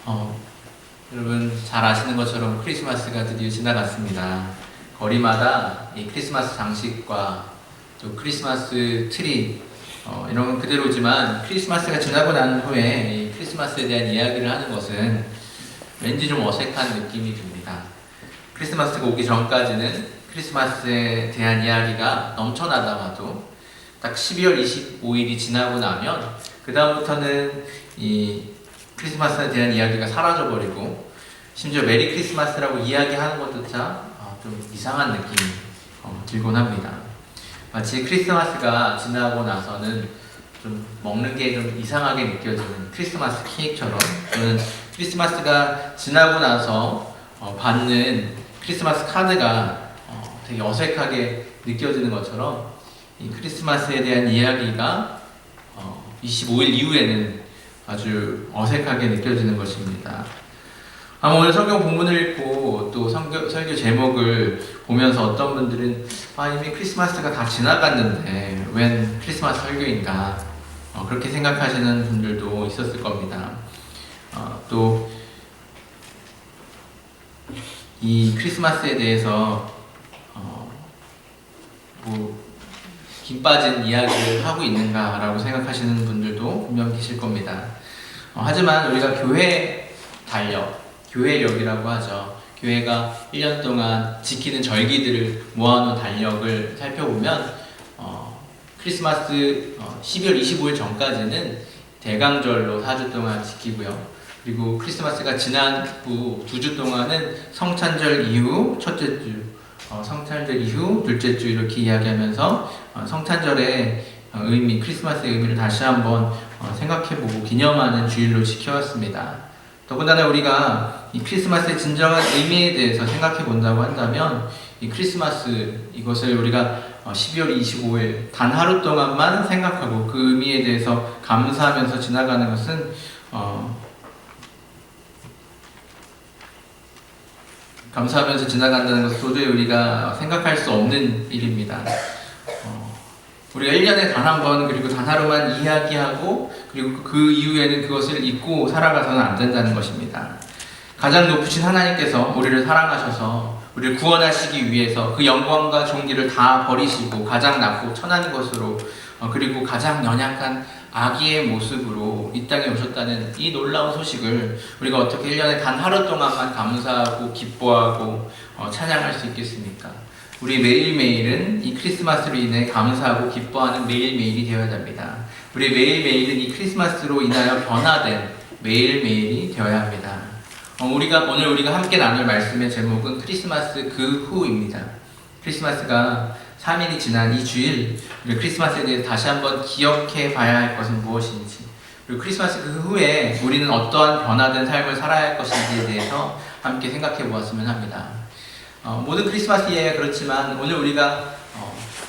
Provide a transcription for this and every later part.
어, 여러분 잘 아시는 것처럼 크리스마스가 드디어 지나갔습니다. 거리마다 이 크리스마스 장식과 또 크리스마스 트리 이런 건 그대로지만 크리스마스가 지나고 난 후에 이 크리스마스에 대한 이야기를 하는 것은 왠지 좀 어색한 느낌이 듭니다. 크리스마스가 오기 전까지는 크리스마스에 대한 이야기가 넘쳐나다가도 딱 12월 25일이 지나고 나면 그 다음부터는 이 크리스마스에 대한 이야기가 사라져버리고 심지어 메리 크리스마스라고 이야기하는 것조차 좀 이상한 느낌이 들곤 합니다. 마치 크리스마스가 지나고 나서는 좀 먹는 게 좀 이상하게 느껴지는 크리스마스 케이크처럼, 또는 크리스마스가 지나고 나서 받는 크리스마스 카드가 되게 어색하게 느껴지는 것처럼 이 크리스마스에 대한 이야기가 25일 이후에는 아주 어색하게 느껴지는 것입니다. 아마 오늘 성경 본문을 읽고 또 설교 제목을 보면서 어떤 분들은 이미 크리스마스가 다 지나갔는데 웬 크리스마스 설교인가 그렇게 생각하시는 분들도 있었을 겁니다. 또 이 크리스마스에 대해서 김 빠진 이야기를 하고 있는가라고 생각하시는 분들도 분명 계실 겁니다. 하지만 우리가 교회 달력, 교회력이라고 하죠. 교회가 1년 동안 지키는 절기들을 모아놓은 달력을 살펴보면 크리스마스 12월 25일 전까지는 대강절로 4주 동안 지키고요. 그리고 크리스마스가 지난 후 2주 동안은 성찬절 이후 첫째 주, 성찬절 이후 둘째 주 이렇게 이야기하면서 성찬절의 의미, 크리스마스의 의미를 다시 한번 생각해보고 기념하는 주일로 지켜왔습니다. 더군다나 우리가 이 크리스마스의 진정한 의미에 대해서 생각해본다고 한다면 이 크리스마스, 이것을 우리가 12월 25일 단 하루 동안만 생각하고 그 의미에 대해서 감사하면서 지나가는 것은 감사하면서 지나간다는 것은 도저히 우리가 생각할 수 없는 일입니다. 우리가 1년에 단 한 번, 그리고 단 하루만 이야기하고 그리고 그 이후에는 그것을 잊고 살아가서는 안 된다는 것입니다. 가장 높으신 하나님께서 우리를 사랑하셔서 우리를 구원하시기 위해서 그 영광과 존귀를 다 버리시고 가장 낮고 천한 것으로 그리고 가장 연약한 아기의 모습으로 이 땅에 오셨다는 이 놀라운 소식을 우리가 어떻게 1년에 단 하루 동안만 감사하고 기뻐하고 찬양할 수 있겠습니까? 우리 매일매일은 이 크리스마스로 인해 감사하고 기뻐하는 매일매일이 되어야 합니다. 우리 매일매일은 이 크리스마스로 인하여 변화된 매일매일이 되어야 합니다. 오늘 우리가 함께 나눌 말씀의 제목은 크리스마스 그 후입니다. 크리스마스가 3일이 지난 이 주일, 우리 크리스마스에 대해서 다시 한번 기억해 봐야 할 것은 무엇인지, 그리고 크리스마스 그 후에 우리는 어떠한 변화된 삶을 살아야 할 것인지에 대해서 함께 생각해 보았으면 합니다. 모든 크리스마스 이야기가 그렇지만 오늘 우리가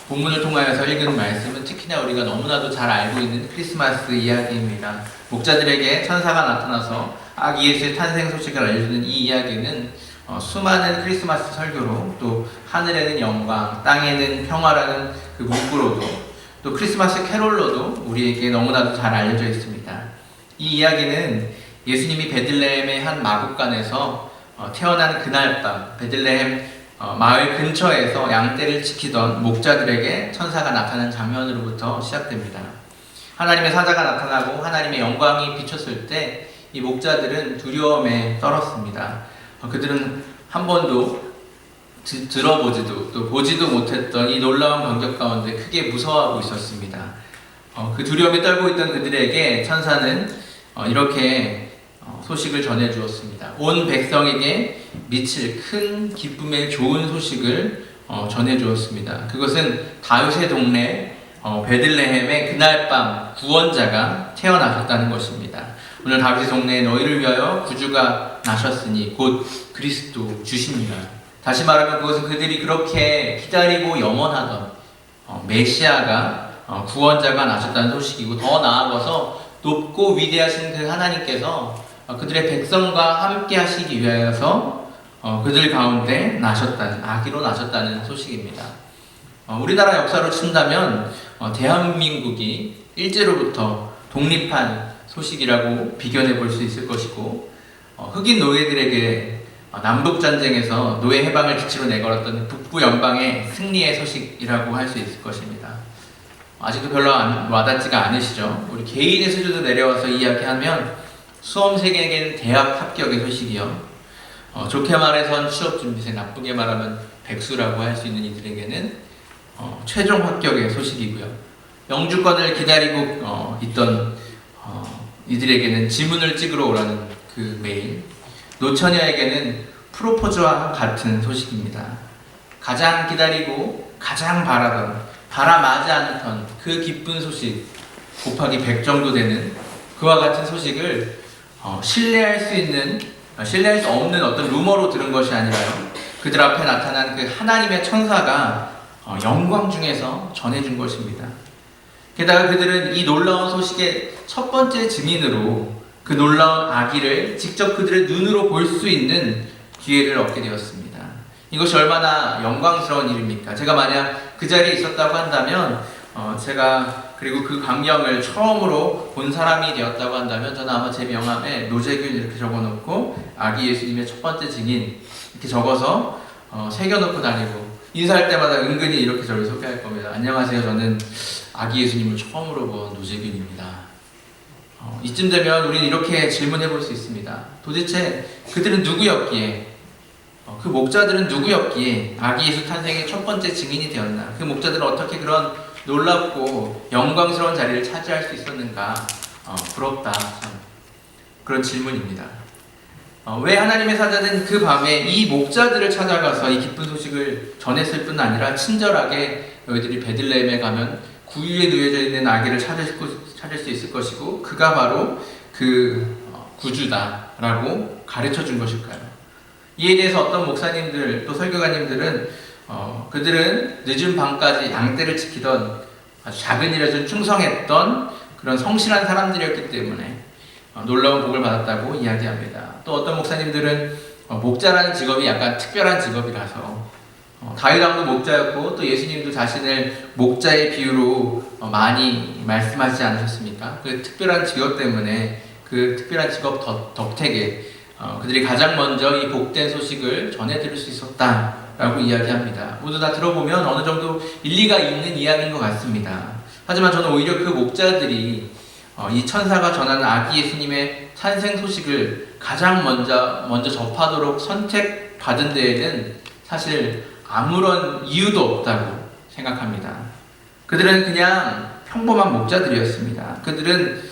본문을 통하여서 읽은 말씀은 특히나 우리가 너무나도 잘 알고 있는 크리스마스 이야기입니다. 목자들에게 천사가 나타나서 아기 예수의 탄생 소식을 알려주는 이 이야기는 수많은 크리스마스 설교로, 또 하늘에는 영광, 땅에는 평화라는 그 문구로도, 또 크리스마스 캐롤로도 우리에게 너무나도 잘 알려져 있습니다. 이 이야기는 예수님이 베들레헴의 한 마국간에서 태어난 그날 밤 베들레헴 마을 근처에서 양떼를 지키던 목자들에게 천사가 나타난 장면으로부터 시작됩니다. 하나님의 사자가 나타나고 하나님의 영광이 비쳤을 때 이 목자들은 두려움에 떨었습니다. 그들은 한 번도 들어보지도 또 보지도 못했던 이 놀라운 반격 가운데 크게 무서워하고 있었습니다. 그 두려움에 떨고 있던 그들에게 천사는 이렇게 소식을 전해 주었습니다. 온 백성에게 미칠 큰 기쁨의 좋은 소식을 전해 주었습니다. 그것은 다윗의 동네 베들레헴의 그날 밤 구원자가 태어나셨다는 것입니다. 오늘 다윗의 동네에 너희를 위하여 구주가 나셨으니 곧 그리스도 주십니다. 다시 말하면 그것은 그들이 그렇게 기다리고 염원하던 메시아가 구원자가 나셨다는 소식이고, 더 나아가서 높고 위대하신 그 하나님께서 그들의 백성과 함께 하시기 위하여서 그들 가운데 나셨다는, 아기로 나셨다는 소식입니다. 우리나라 역사로 친다면 대한민국이 일제로부터 독립한 소식이라고 비견해 볼 수 있을 것이고, 흑인 노예들에게 남북 전쟁에서 노예 해방을 기치로 내걸었던 북부 연방의 승리의 소식이라고 할 수 있을 것입니다. 아직도 별로 와닿지가 않으시죠? 우리 개인의 수준으로 내려와서 이야기하면 수험생에게는 대학 합격의 소식이요. 좋게 말해선 취업 준비생, 나쁘게 말하면 백수라고 할 수 있는 이들에게는 최종 합격의 소식이고요. 영주권을 기다리고 있던 이들에게는 지문을 찍으러 오라는 그 메일, 노처녀에게는 프로포즈와 같은 소식입니다. 가장 기다리고 가장 바라마지 않던 그 기쁜 소식 곱하기 100 정도 되는 그와 같은 소식을 신뢰할 수 없는 어떤 루머로 들은 것이 아니라요, 그들 앞에 나타난 그 하나님의 천사가 영광 중에서 전해준 것입니다. 게다가 그들은 이 놀라운 소식의 첫 번째 증인으로 그 놀라운 아기를 직접 그들의 눈으로 볼 수 있는 기회를 얻게 되었습니다. 이것이 얼마나 영광스러운 일입니까? 제가 만약 그 자리에 있었다고 한다면, 그리고 그 광경을 처음으로 본 사람이 되었다고 한다면, 저는 아마 제 명함에 노재균 이렇게 적어놓고 아기 예수님의 첫 번째 증인 이렇게 적어서 새겨놓고 다니고, 인사할 때마다 은근히 이렇게 저를 소개할 겁니다. 안녕하세요, 저는 아기 예수님을 처음으로 본 노재균입니다. 이쯤 되면 우리는 이렇게 질문해 볼 수 있습니다. 도대체 그들은 누구였기에, 그 목자들은 누구였기에 아기 예수 탄생의 첫 번째 증인이 되었나? 그 목자들은 어떻게 그런 놀랍고 영광스러운 자리를 차지할 수 있었는가? 부럽다, 참. 그런 질문입니다. 왜 하나님의 사자는 그 밤에 이 목자들을 찾아가서 이 기쁜 소식을 전했을 뿐 아니라 친절하게 너희들이 베들레헴에 가면 구유에 누워져 있는 아기를 찾을 수 있을 것이고 그가 바로 그 구주다라고 가르쳐 준 것일까요? 이에 대해서 어떤 목사님들 또 설교가님들은 그들은 늦은 밤까지 양떼를 지키던 아주 작은 일에 좀 충성했던 그런 성실한 사람들이었기 때문에 놀라운 복을 받았다고 이야기합니다. 또 어떤 목사님들은 목자라는 직업이 약간 특별한 직업이라서, 다윗 왕도 목자였고 또 예수님도 자신을 목자의 비유로 많이 말씀하시지 않으셨습니까? 그 특별한 직업 때문에 그 특별한 직업 덕택에 그들이 가장 먼저 이 복된 소식을 전해드릴 수 있었다라고 이야기합니다. 모두 다 들어보면 어느 정도 일리가 있는 이야기인 것 같습니다. 하지만 저는 오히려 그 목자들이 이 천사가 전하는 아기 예수님의 탄생 소식을 가장 먼저 접하도록 선택받은 데에는 사실 아무런 이유도 없다고 생각합니다. 그들은 그냥 평범한 목자들이었습니다. 그들은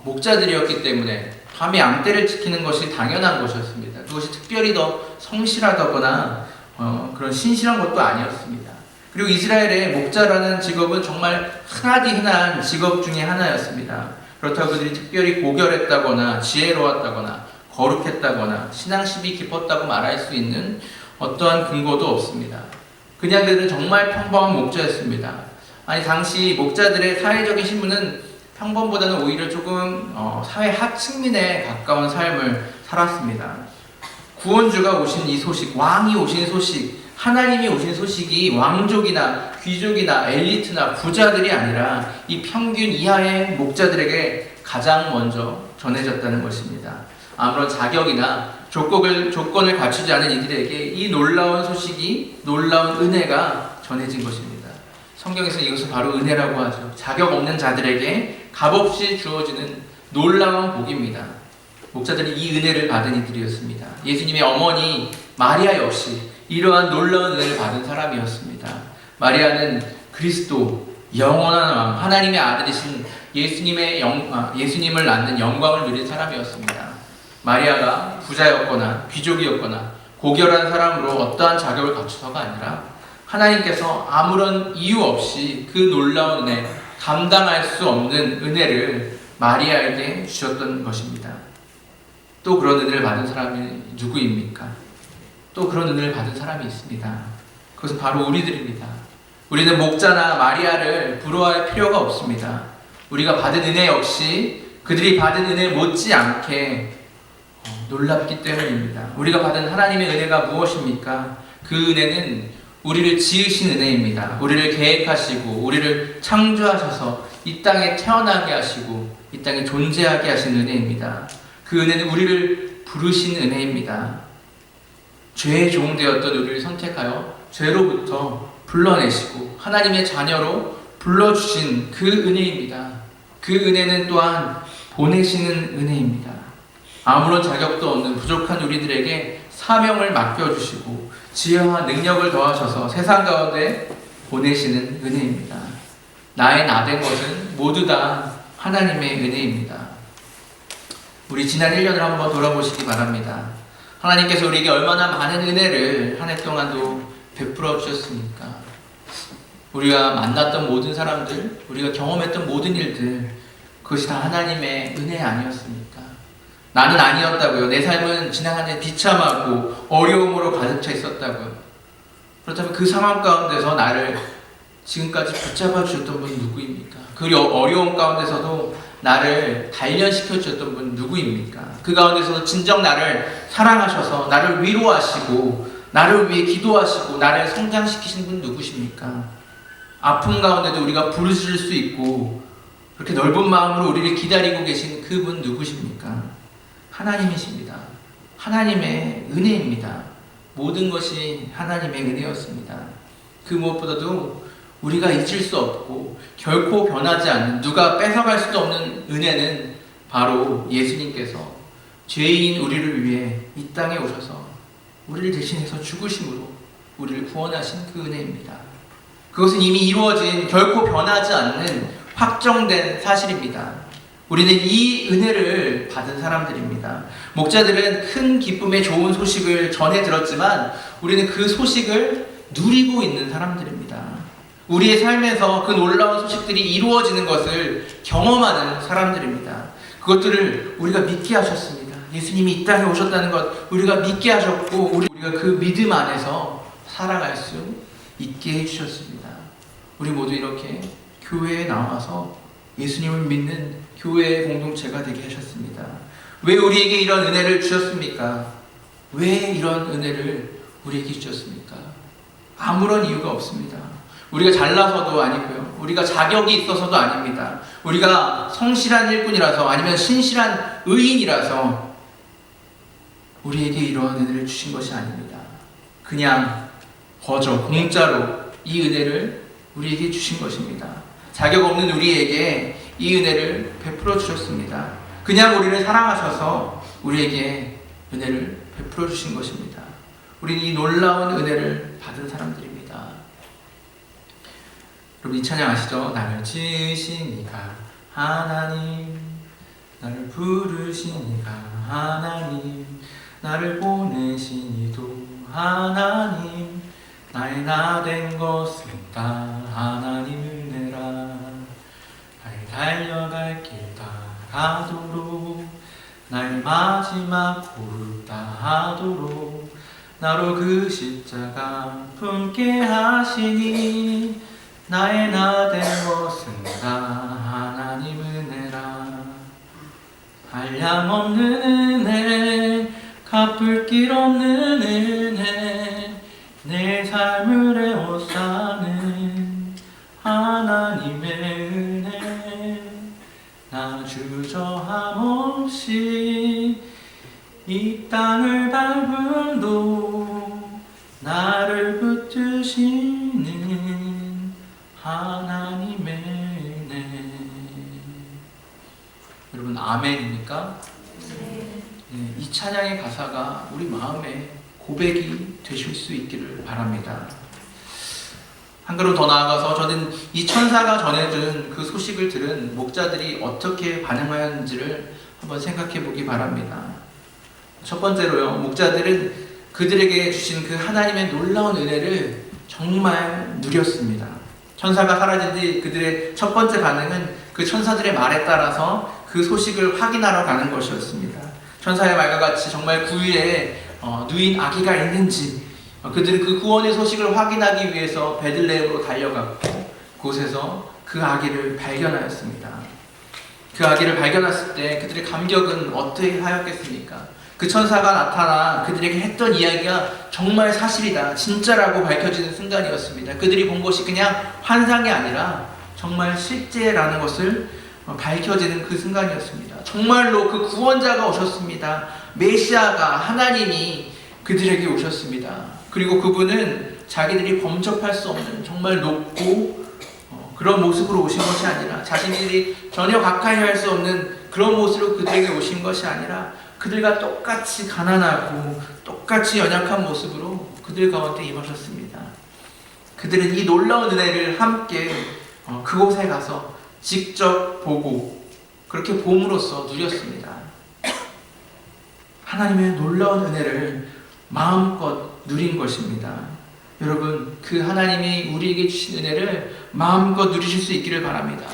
목자들이었기 때문에 밤에 양떼를 지키는 것이 당연한 것이었습니다. 그것이 특별히 더 성실하다거나 그런 신실한 것도 아니었습니다. 그리고 이스라엘의 목자라는 직업은 정말 흔한 직업 중에 하나였습니다. 그렇다고 그들이 특별히 고결했다거나 지혜로웠다거나 거룩했다거나 신앙심이 깊었다고 말할 수 있는 어떠한 근거도 없습니다. 그냥 그들은 정말 평범한 목자였습니다. 당시 목자들의 사회적인 신분은 평범보다는 오히려 조금 사회 하층민에 가까운 삶을 살았습니다. 구원주가 오신 이 소식, 왕이 오신 소식, 하나님이 오신 소식이 왕족이나 귀족이나 엘리트나 부자들이 아니라 이 평균 이하의 목자들에게 가장 먼저 전해졌다는 것입니다. 아무런 자격이나 조건을 갖추지 않은 이들에게 이 놀라운 소식이, 놀라운 은혜가 전해진 것입니다. 성경에서 이것을 바로 은혜라고 하죠. 자격 없는 자들에게 값없이 주어지는 놀라운 복입니다. 목자들이 이 은혜를 받은 이들이었습니다. 예수님의 어머니 마리아 역시 이러한 놀라운 은혜를 받은 사람이었습니다. 마리아는 그리스도, 영원한 왕, 하나님의 아들이신 예수님을 낳는 영광을 누린 사람이었습니다. 마리아가 부자였거나 귀족이었거나 고결한 사람으로 어떠한 자격을 갖춰서가 아니라 하나님께서 아무런 이유 없이 그 놀라운 은혜, 감당할 수 없는 은혜를 마리아에게 주셨던 것입니다. 또 그런 은혜를 받은 사람이 누구입니까? 또 그런 은혜를 받은 사람이 있습니다. 그것은 바로 우리들입니다. 우리는 목자나 마리아를 부러워할 필요가 없습니다. 우리가 받은 은혜 역시 그들이 받은 은혜 못지않게 놀랍기 때문입니다. 우리가 받은 하나님의 은혜가 무엇입니까? 그 은혜는 우리를 지으신 은혜입니다. 우리를 계획하시고 우리를 창조하셔서 이 땅에 태어나게 하시고 이 땅에 존재하게 하신 은혜입니다. 그 은혜는 우리를 부르신 은혜입니다. 죄의 종되었던 우리를 선택하여 죄로부터 불러내시고 하나님의 자녀로 불러주신 그 은혜입니다. 그 은혜는 또한 보내시는 은혜입니다. 아무런 자격도 없는 부족한 우리들에게 사명을 맡겨주시고 지혜와 능력을 더하셔서 세상 가운데 보내시는 은혜입니다. 나의 나된 것은 모두 다 하나님의 은혜입니다. 우리 지난 1년을 한번 돌아보시기 바랍니다. 하나님께서 우리에게 얼마나 많은 은혜를 한 해 동안도 베풀어 주셨습니까? 우리가 만났던 모든 사람들, 우리가 경험했던 모든 일들, 그것이 다 하나님의 은혜 아니었습니까? 나는 아니었다고요. 내 삶은 지난 한 해 비참하고 어려움으로 가득 차 있었다고요. 그렇다면 그 상황 가운데서 나를 지금까지 붙잡아 주셨던 분이 누구입니까? 그 어려움 가운데서도 나를 단련시켜 주셨던 분은 누구입니까? 그 가운데서도 진정 나를 사랑하셔서 나를 위로하시고 나를 위해 기도하시고 나를 성장시키신 분 누구십니까? 아픔 가운데도 우리가 부르실 수 있고 그렇게 넓은 마음으로 우리를 기다리고 계신 그분 누구십니까? 하나님이십니다. 하나님의 은혜입니다. 모든 것이 하나님의 은혜였습니다. 그 무엇보다도 우리가 잊을 수 없고 결코 변하지 않는, 누가 뺏어갈 수도 없는 은혜는 바로 예수님께서 죄인 우리를 위해 이 땅에 오셔서 우리를 대신해서 죽으심으로 우리를 구원하신 그 은혜입니다. 그것은 이미 이루어진, 결코 변하지 않는 확정된 사실입니다. 우리는 이 은혜를 받은 사람들입니다. 목자들은 큰 기쁨의 좋은 소식을 전해 들었지만 우리는 그 소식을 누리고 있는 사람들입니다. 우리의 삶에서 그 놀라운 소식들이 이루어지는 것을 경험하는 사람들입니다. 그것들을 우리가 믿게 하셨습니다. 예수님이 이 땅에 오셨다는 것 우리가 믿게 하셨고 우리가 그 믿음 안에서 살아갈 수 있게 해주셨습니다. 우리 모두 이렇게 교회에 나와서 예수님을 믿는 교회의 공동체가 되게 하셨습니다. 왜 우리에게 이런 은혜를 주셨습니까? 왜 이런 은혜를 우리에게 주셨습니까? 아무런 이유가 없습니다. 우리가 잘나서도 아니고요. 우리가 자격이 있어서도 아닙니다. 우리가 성실한 일꾼이라서 아니면 신실한 의인이라서 우리에게 이러한 은혜를 주신 것이 아닙니다. 그냥 거저 공짜로 이 은혜를 우리에게 주신 것입니다. 자격 없는 우리에게 이 은혜를 베풀어 주셨습니다. 그냥 우리를 사랑하셔서 우리에게 은혜를 베풀어 주신 것입니다. 우리는 이 놀라운 은혜를 받은 사람들입니다. 여러분 이 찬양 아시죠? 나를 지으신 이가 하나님, 나를 부르신 이가 하나님, 나를 보내신 이도 하나님, 나의 나 된 것은 다 하나님 은혜라. 나의 달려갈 길 다가도록, 나의 마지막 호흡 다하도록 나로 그 십자가 품게 하시니, 나의 나 된 것은 다 하나님 은혜라. 한량없는 은혜, 갚을 길 없는 은혜, 내 삶을 에워싸는 하나님의 은혜. 나 주저함 없이 이 땅을 밟음도 나를 붙드시는 하나님의 은혜. 여러분 아멘입니까? 네, 이 찬양의 가사가 우리 마음의 고백이 되실 수 있기를 바랍니다. 한 걸음 더 나아가서 저는 이 천사가 전해준 그 소식을 들은 목자들이 어떻게 반응하였는지를 한번 생각해 보기 바랍니다. 첫 번째로요, 목자들은 그들에게 주신 그 하나님의 놀라운 은혜를 정말 누렸습니다. 천사가 사라진 뒤 그들의 첫 번째 반응은 그 천사들의 말에 따라서 그 소식을 확인하러 가는 것이었습니다. 천사의 말과 같이 정말 구유에 누인 아기가 있는지, 그들은 그 구원의 소식을 확인하기 위해서 베들레헴으로 달려갔고 그곳에서 그 아기를 발견하였습니다. 그 아기를 발견했을 때 그들의 감격은 어떻게 하였겠습니까? 그 천사가 나타나 그들에게 했던 이야기가 정말 사실이다, 진짜라고 밝혀지는 순간이었습니다. 그들이 본 것이 그냥 환상이 아니라 정말 실제라는 것을 밝혀지는 그 순간이었습니다. 정말로 그 구원자가 오셨습니다. 메시아가, 하나님이 그들에게 오셨습니다. 그리고 그분은 자기들이 범접할 수 없는 정말 높고 그런 모습으로 오신 것이 아니라, 자신들이 전혀 가까이 할 수 없는 그런 모습으로 그들에게 오신 것이 아니라, 그들과 똑같이 가난하고 똑같이 연약한 모습으로 그들 가운데 임하셨습니다. 그들은 이 놀라운 은혜를 함께 그곳에 가서 직접 보고 그렇게 봄으로써 누렸습니다. 하나님의 놀라운 은혜를 마음껏 누린 것입니다. 여러분, 그 하나님이 우리에게 주신 은혜를 마음껏 누리실 수 있기를 바랍니다.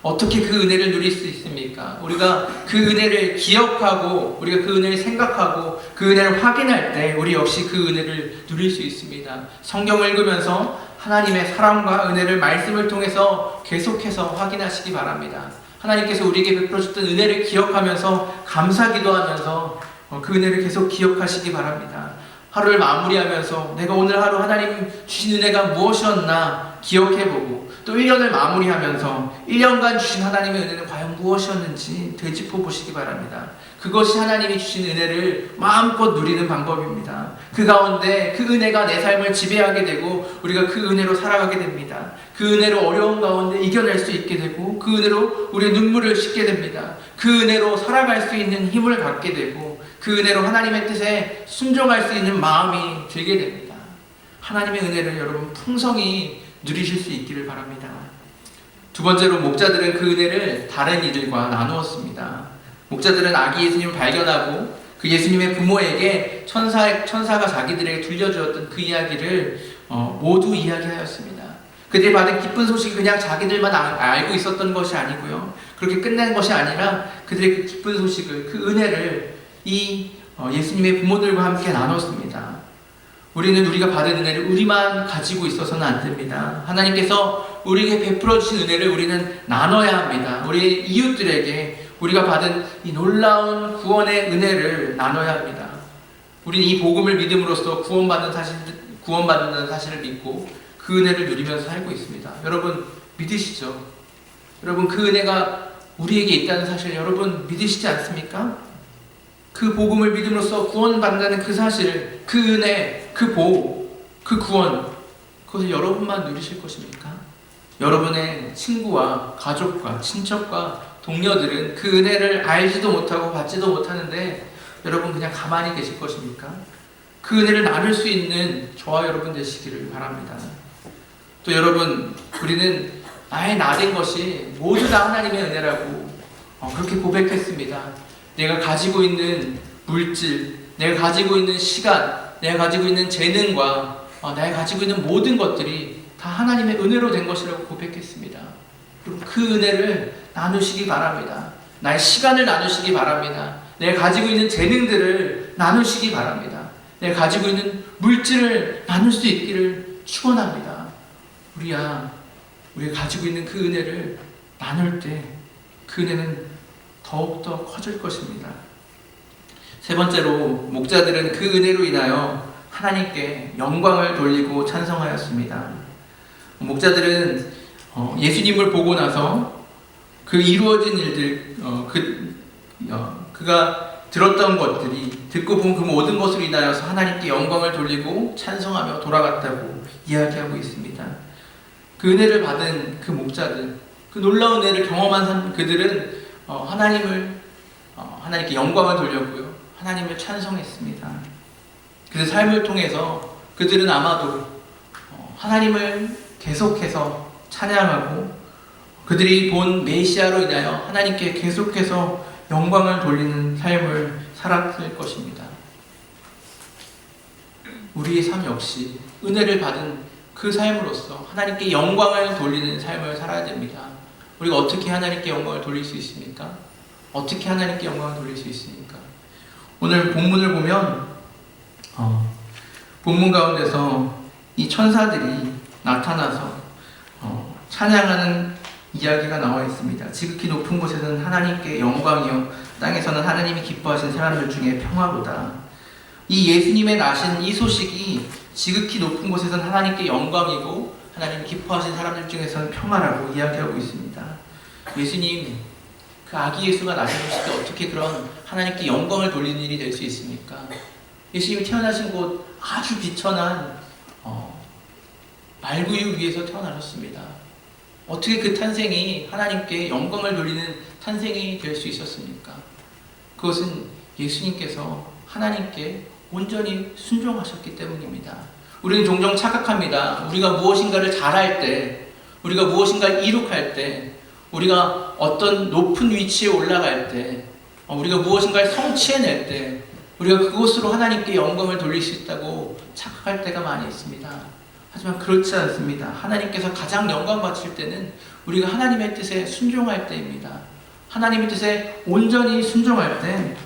어떻게 그 은혜를 누릴 수 있습니까? 우리가 그 은혜를 기억하고, 우리가 그 은혜를 생각하고, 그 은혜를 확인할 때 우리 역시 그 은혜를 누릴 수 있습니다. 성경을 읽으면서 하나님의 사랑과 은혜를 말씀을 통해서 계속해서 확인하시기 바랍니다. 하나님께서 우리에게 베풀어 주셨던 은혜를 기억하면서 감사 기도하면서 그 은혜를 계속 기억하시기 바랍니다. 하루를 마무리하면서 내가 오늘 하루 하나님 주신 은혜가 무엇이었나 기억해보고, 또 1년을 마무리하면서 1년간 주신 하나님의 은혜는 과연 무엇이었는지 되짚어 보시기 바랍니다. 그것이 하나님이 주신 은혜를 마음껏 누리는 방법입니다. 그 가운데 그 은혜가 내 삶을 지배하게 되고 우리가 그 은혜로 살아가게 됩니다. 그 은혜로 어려운 가운데 이겨낼 수 있게 되고, 그 은혜로 우리의 눈물을 씻게 됩니다. 그 은혜로 살아갈 수 있는 힘을 갖게 되고, 그 은혜로 하나님의 뜻에 순종할 수 있는 마음이 들게 됩니다. 하나님의 은혜를 여러분 풍성히 누리실 수 있기를 바랍니다. 두 번째로, 목자들은 그 은혜를 다른 이들과 나누었습니다. 목자들은 아기 예수님을 발견하고 그 예수님의 부모에게 천사가 자기들에게 들려주었던 그 이야기를 모두 이야기하였습니다. 그들이 받은 기쁜 소식이 그냥 자기들만 알고 있었던 것이 아니고요, 그렇게 끝낸 것이 아니라 그들의 그 기쁜 소식을, 그 은혜를 이 예수님의 부모들과 함께 나눴습니다. 우리는 우리가 받은 은혜를 우리만 가지고 있어서는 안 됩니다. 하나님께서 우리에게 베풀어 주신 은혜를 우리는 나눠야 합니다. 우리 이웃들에게 우리가 받은 이 놀라운 구원의 은혜를 나눠야 합니다. 우리는 이 복음을 믿음으로써 구원받는다는 사실을 믿고 그 은혜를 누리면서 살고 있습니다. 여러분 믿으시죠? 여러분 그 은혜가 우리에게 있다는 사실 여러분 믿으시지 않습니까? 그 복음을 믿음으로써 구원받는다는 그 사실, 그 은혜, 그 복, 그 구원, 그것을 여러분만 누리실 것입니까? 여러분의 친구와 가족과 친척과 동료들은 그 은혜를 알지도 못하고 받지도 못하는데 여러분 그냥 가만히 계실 것입니까? 그 은혜를 나눌 수 있는 저와 여러분 되시기를 바랍니다. 또 여러분, 우리는 나의 나된 것이 모두 다 하나님의 은혜라고 그렇게 고백했습니다. 내가 가지고 있는 물질, 내가 가지고 있는 시간, 내가 가지고 있는 재능과 내가 가지고 있는 모든 것들이 다 하나님의 은혜로 된 것이라고 고백했습니다. 여러분 그 은혜를 나누시기 바랍니다. 나의 시간을 나누시기 바랍니다. 내가 가지고 있는 재능들을 나누시기 바랍니다. 내가 가지고 있는 물질을 나눌 수 있기를 축원합니다. 우리가 가지고 있는 그 은혜를 나눌 때 그 은혜는 더욱더 커질 것입니다. 세 번째로, 목자들은 그 은혜로 인하여 하나님께 영광을 돌리고 찬송하였습니다. 목자들은 예수님을 보고 나서 그 이루어진 일들, 그가 들었던 것들이, 듣고 본 그 모든 것으로 인하여서 하나님께 영광을 돌리고 찬송하며 돌아갔다고 이야기하고 있습니다. 그 은혜를 받은 그 목자들, 그 놀라운 은혜를 경험한 그들은 하나님께 영광을 돌렸고요, 하나님을 찬송했습니다. 그들 삶을 통해서 그들은 아마도 하나님을 계속해서 찬양하고 그들이 본 메시아로 인하여 하나님께 계속해서 영광을 돌리는 삶을 살았을 것입니다. 우리의 삶 역시 은혜를 받은 그 삶으로서 하나님께 영광을 돌리는 삶을 살아야 됩니다. 우리가 어떻게 하나님께 영광을 돌릴 수 있습니까? 어떻게 하나님께 영광을 돌릴 수 있습니까? 오늘 본문을 보면 본문 가운데서 이 천사들이 나타나서 찬양하는 이야기가 나와 있습니다. 지극히 높은 곳에서는 하나님께 영광이요, 땅에서는 하나님이 기뻐하신 사람들 중에 평화로다. 이 예수님의 나신 이 소식이 지극히 높은 곳에서는 하나님께 영광이고 하나님이 기뻐하신 사람들 중에서는 평화라고 이야기하고 있습니다. 예수님 그 아기 예수가 나셔주실 때 어떻게 그런 하나님께 영광을 돌리는 일이 될 수 있습니까? 예수님이 태어나신 곳 아주 비천한 말구유 위에서 태어나셨습니다. 어떻게 그 탄생이 하나님께 영광을 돌리는 탄생이 될 수 있었습니까? 그것은 예수님께서 하나님께 온전히 순종하셨기 때문입니다. 우리는 종종 착각합니다. 우리가 무엇인가를 잘할 때, 우리가 무엇인가를 이룩할 때, 우리가 어떤 높은 위치에 올라갈 때, 우리가 무엇인가를 성취해낼 때, 우리가 그것으로 하나님께 영광을 돌릴 수 있다고 착각할 때가 많이 있습니다. 하지만 그렇지 않습니다. 하나님께서 가장 영광 받으실 때는 우리가 하나님의 뜻에 순종할 때입니다. 하나님의 뜻에 온전히 순종할 때,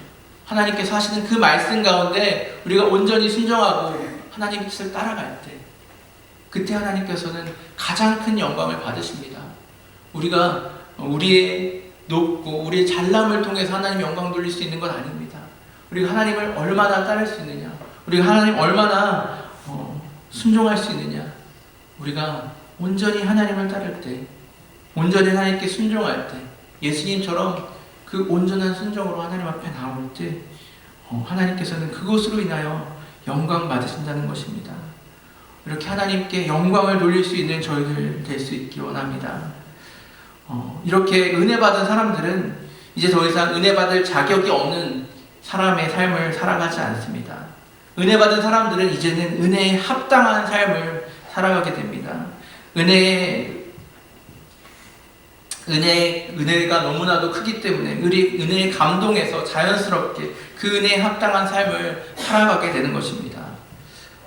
하나님께서 하시는 그 말씀 가운데 우리가 온전히 순종하고 하나님의 뜻을 따라갈 때, 그때 하나님께서는 가장 큰 영광을 받으십니다. 우리가 우리의 높고 우리의 잘남을 통해서 하나님 영광 돌릴 수 있는 건 아닙니다. 우리가 하나님을 얼마나 따를 수 있느냐, 우리가 하나님 얼마나 순종할 수 있느냐, 우리가 온전히 하나님을 따를 때, 온전히 하나님께 순종할 때, 예수님처럼 그 온전한 순종으로 하나님 앞에 나올 때 하나님께서는 그것으로 인하여 영광 받으신다는 것입니다. 이렇게 하나님께 영광을 돌릴 수 있는 저희들 될 수 있기 원합니다. 이렇게 은혜 받은 사람들은 이제 더 이상 은혜 받을 자격이 없는 사람의 삶을 살아가지 않습니다. 은혜 받은 사람들은 이제는 은혜에 합당한 삶을 살아가게 됩니다. 은혜가 너무나도 크기 때문에 은혜의 감동에서 자연스럽게 그 은혜에 합당한 삶을 살아가게 되는 것입니다.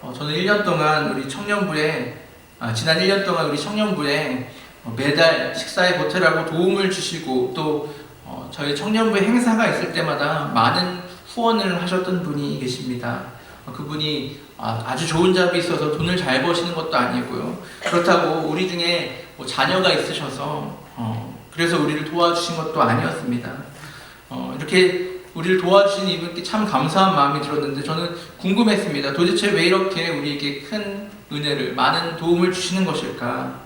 저는 1년 동안 우리 청년부에 지난 1년 동안 우리 청년부에 매달 식사에 보태라고 도움을 주시고 또 저희 청년부 행사가 있을 때마다 많은 후원을 하셨던 분이 계십니다. 그분이 아주 좋은 잡이 있어서 돈을 잘 버시는 것도 아니고요. 그렇다고 우리 중에 자녀가 있으셔서 그래서 우리를 도와주신 것도 아니었습니다. 이렇게 우리를 도와주신 이분께 참 감사한 마음이 들었는데 저는 궁금했습니다. 도대체 왜 이렇게 우리에게 큰 은혜를, 많은 도움을 주시는 것일까?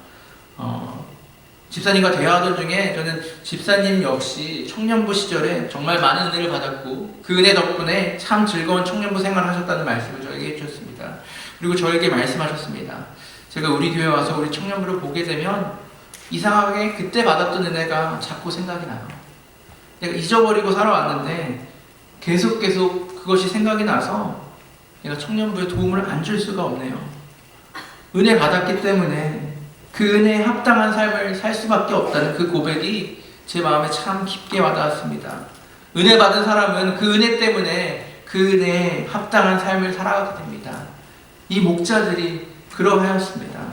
집사님과 대화하던 중에 저는 집사님 역시 청년부 시절에 정말 많은 은혜를 받았고 그 은혜 덕분에 참 즐거운 청년부 생활을 하셨다는 말씀을 저에게 해주셨습니다. 그리고 저에게 말씀하셨습니다. 제가 우리 교회 와서 우리 청년부를 보게 되면 이상하게 그때 받았던 은혜가 자꾸 생각이 나요. 내가 잊어버리고 살아왔는데 계속 그것이 생각이 나서 내가 청년부에 도움을 안 줄 수가 없네요. 은혜 받았기 때문에 그 은혜에 합당한 삶을 살 수밖에 없다는 그 고백이 제 마음에 참 깊게 와닿았습니다. 은혜 받은 사람은 그 은혜 때문에 그 은혜에 합당한 삶을 살아가게 됩니다. 이 목자들이 그러하였습니다.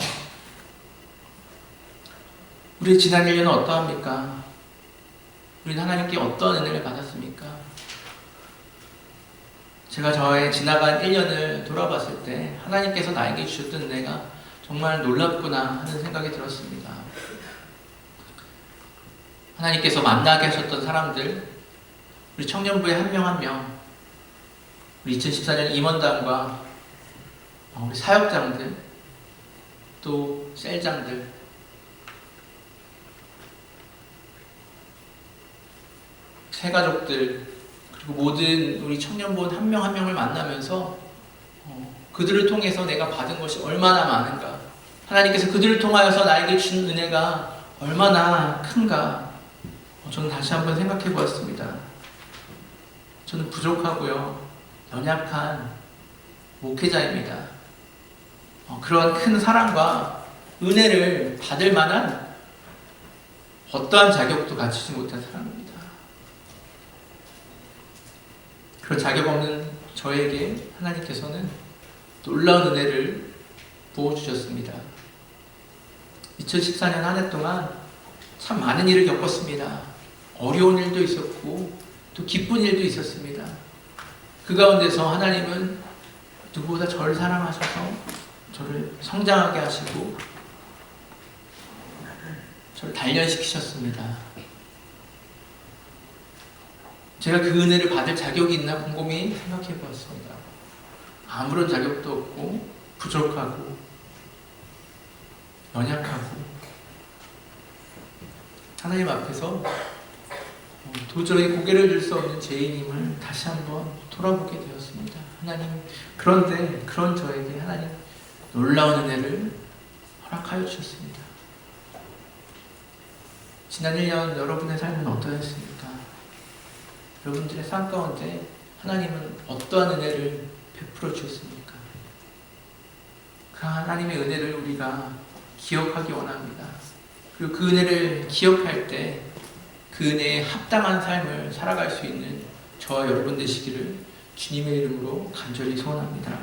우리의 지난 1년은 어떠합니까? 우리는 하나님께 어떤 은혜를 받았습니까? 제가 저의 지나간 1년을 돌아봤을 때 하나님께서 나에게 주셨던 은혜가 정말 놀랍구나 하는 생각이 들었습니다. 하나님께서 만나게 하셨던 사람들, 우리 청년부의 한 명 한 명, 우리 2014년 임원단과 우리 사역장들, 또 셀장들, 새가족들, 그리고 모든 우리 청년부원 한 명 한 명을 만나면서 그들을 통해서 내가 받은 것이 얼마나 많은가, 하나님께서 그들을 통하여서 나에게 준 은혜가 얼마나 큰가, 저는 다시 한번 생각해 보았습니다. 저는 부족하고요, 연약한 목회자입니다. 그런 큰 사랑과 은혜를 받을 만한 어떠한 자격도 갖추지 못한 사람입니다. 그런 자격 없는 저에게 하나님께서는 놀라운 은혜를 부어주셨습니다. 2014년 한 해 동안 참 많은 일을 겪었습니다. 어려운 일도 있었고 또 기쁜 일도 있었습니다. 그 가운데서 하나님은 누구보다 저를 사랑하셔서 저를 성장하게 하시고 저를 단련시키셨습니다. 제가 그 은혜를 받을 자격이 있나 곰곰이 생각해 보았습니다. 아무런 자격도 없고 부족하고 연약하고 하나님 앞에서 도저히 고개를 들 수 없는 죄인임을 다시 한번 돌아보게 되었습니다. 하나님, 그런데 그런 저에게 하나님 놀라운 은혜를 허락하여 주셨습니다. 지난 1년 여러분의 삶은 어떠했습니까? 여러분들의 삶 가운데 하나님은 어떠한 은혜를 베풀어 주셨습니까? 그 하나님의 은혜를 우리가 기억하기 원합니다. 그리고 그 은혜를 기억할 때 그 은혜에 합당한 삶을 살아갈 수 있는 저와 여러분 되시기를 주님의 이름으로 간절히 소원합니다.